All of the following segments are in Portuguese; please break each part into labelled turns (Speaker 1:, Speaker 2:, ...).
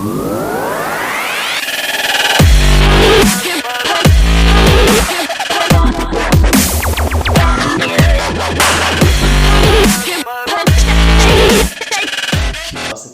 Speaker 1: Nossa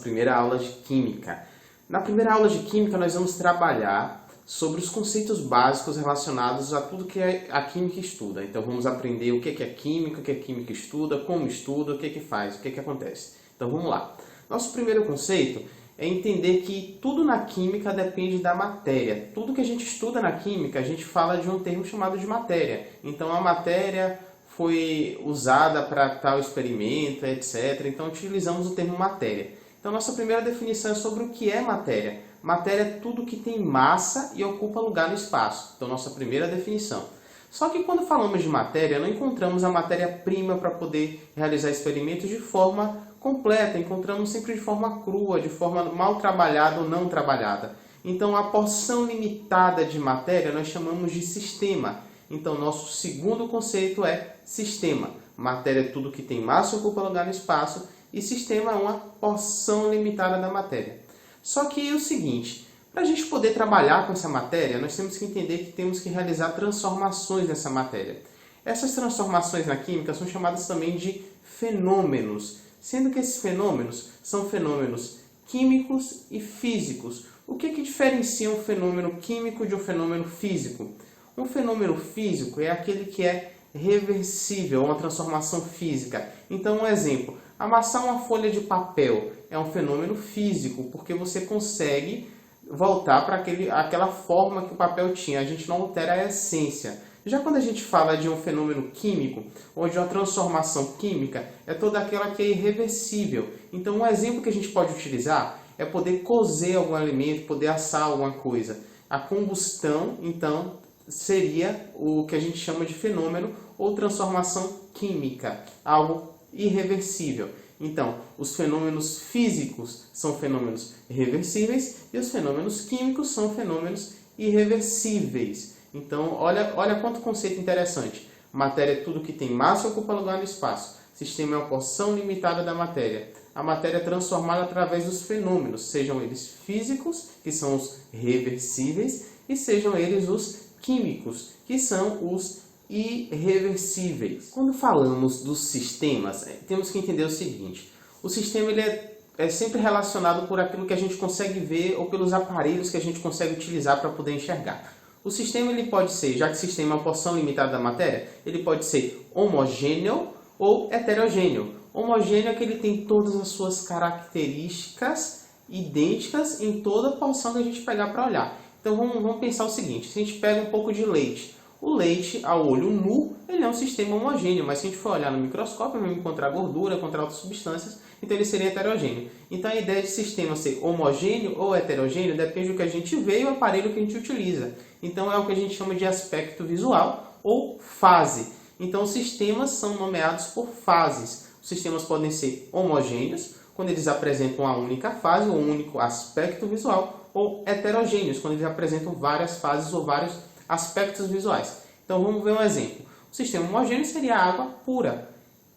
Speaker 1: primeira aula de Química. Na primeira aula de Química nós vamos trabalhar sobre os conceitos básicos relacionados a tudo que a Química estuda. Então vamos aprender o que é Química, o que a Química estuda, como estuda, o que faz, o que acontece. Então vamos lá. Nosso primeiro conceito é entender que tudo na Química depende da matéria. Tudo que a gente estuda na Química, a gente fala de um termo chamado de matéria. Então a matéria foi usada para tal experimento, etc. Então utilizamos o termo matéria. Então nossa primeira definição é sobre o que é matéria. Matéria é tudo que tem massa e ocupa lugar no espaço. Então nossa primeira definição. Só que quando falamos de matéria, não encontramos a matéria-prima para poder realizar experimentos de forma completa. Encontramos sempre de forma crua, de forma mal trabalhada ou não trabalhada. Então a porção limitada de matéria nós chamamos de sistema. Então nosso segundo conceito é sistema. Matéria é tudo que tem massa e ocupa lugar no espaço. E sistema é uma porção limitada da matéria. Só que é o seguinte, para a gente poder trabalhar com essa matéria, nós temos que entender que temos que realizar transformações nessa matéria. Essas transformações na química são chamadas também de fenômenos, sendo que esses fenômenos são fenômenos químicos e físicos. O que diferencia um fenômeno químico de um fenômeno físico? Um fenômeno físico é aquele que é reversível, uma transformação física. Então, um exemplo. Amassar uma folha de papel é um fenômeno físico, porque você consegue voltar para aquela forma que o papel tinha. A gente não altera a essência. Já quando a gente fala de um fenômeno químico, ou de uma transformação química, é toda aquela que é irreversível. Então, um exemplo que a gente pode utilizar é poder cozer algum alimento, poder assar alguma coisa. A combustão, então, seria o que a gente chama de fenômeno ou transformação química, algo irreversível. Então, os fenômenos físicos são fenômenos reversíveis e os fenômenos químicos são fenômenos irreversíveis. Então, olha quanto conceito interessante. Matéria é tudo que tem massa e ocupa lugar no espaço. Sistema é uma porção limitada da matéria. A matéria é transformada através dos fenômenos, sejam eles físicos, que são os reversíveis, e sejam eles os químicos, que são os irreversíveis. Quando falamos dos sistemas, temos que entender o seguinte. O sistema ele é sempre relacionado por aquilo que a gente consegue ver ou pelos aparelhos que a gente consegue utilizar para poder enxergar. O sistema ele pode ser, já que o sistema é uma porção limitada da matéria, ele pode ser homogêneo ou heterogêneo. Homogêneo é que ele tem todas as suas características idênticas em toda a porção que a gente pegar para olhar. Então vamos pensar o seguinte, se a gente pega um pouco de leite, o leite, ao olho nu, ele é um sistema homogêneo, mas se a gente for olhar no microscópio, vamos encontrar gordura, encontrar outras substâncias, então ele seria heterogêneo. Então a ideia de sistema ser homogêneo ou heterogêneo depende do que a gente vê e o aparelho que a gente utiliza. Então é o que a gente chama de aspecto visual ou fase. Então os sistemas são nomeados por fases. Os sistemas podem ser homogêneos, quando eles apresentam uma única fase ou um único aspecto visual, ou heterogêneos, quando eles apresentam várias fases ou vários aspectos visuais. Então vamos ver um exemplo. O sistema homogêneo seria a água pura.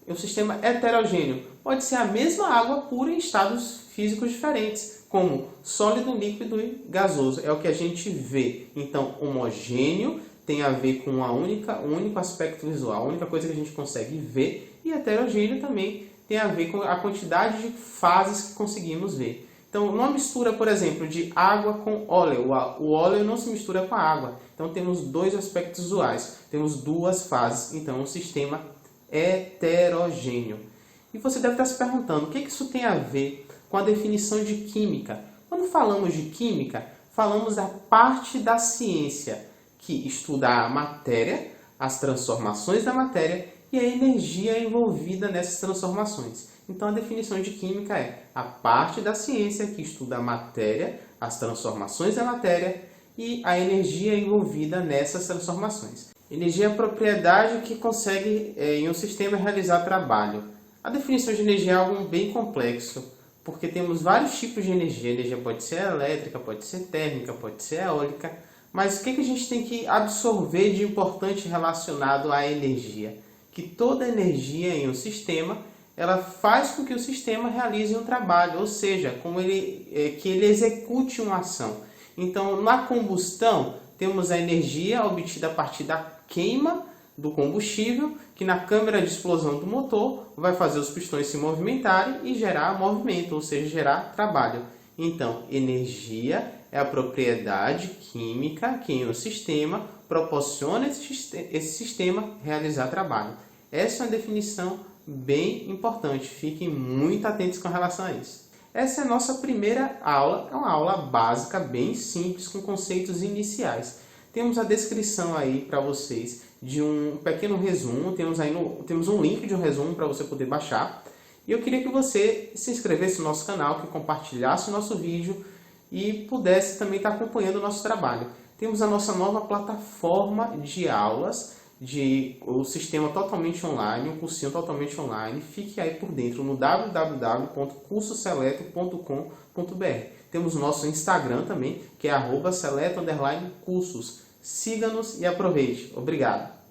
Speaker 1: E o sistema heterogêneo pode ser a mesma água pura em estados físicos diferentes, como sólido, líquido e gasoso. É o que a gente vê. Então homogêneo tem a ver com um único aspecto visual, a única coisa que a gente consegue ver, e heterogêneo também tem a ver com a quantidade de fases que conseguimos ver. Então, numa mistura, por exemplo, de água com óleo, o óleo não se mistura com a água. Então, temos dois aspectos visuais, temos duas fases, então, um sistema heterogêneo. E você deve estar se perguntando, o que isso tem a ver com a definição de química? Quando falamos de química, falamos da parte da ciência que estuda a matéria, as transformações da matéria e a energia envolvida nessas transformações. Então, a definição de química é a parte da ciência que estuda a matéria, as transformações da matéria e a energia envolvida nessas transformações. Energia é a propriedade que consegue, em um sistema, realizar trabalho. A definição de energia é algo bem complexo, porque temos vários tipos de energia. A energia pode ser elétrica, pode ser térmica, pode ser eólica. Mas o que a gente tem que absorver de importante relacionado à energia? Que toda energia em um sistema ela faz com que o sistema realize um trabalho, ou seja, que ele execute uma ação. Então, na combustão, temos a energia obtida a partir da queima do combustível, que na câmara de explosão do motor vai fazer os pistões se movimentarem e gerar movimento, ou seja, gerar trabalho. Então, energia é a propriedade química que em um sistema proporciona esse sistema realizar trabalho. Essa é uma definição bem importante, fiquem muito atentos com relação a isso. Essa é a nossa primeira aula, é uma aula básica, bem simples, com conceitos iniciais. Temos a descrição aí para vocês de um pequeno resumo, temos um link de um resumo para você poder baixar. E eu queria que você se inscrevesse no nosso canal, que compartilhasse o nosso vídeo e pudesse também estar acompanhando o nosso trabalho. Temos a nossa nova plataforma de aulas, o sistema totalmente online, um cursinho totalmente online. Fique aí por dentro no www.cursoseleto.com.br. Temos o nosso Instagram também, que é @seleto_cursos. Siga-nos e aproveite. Obrigado!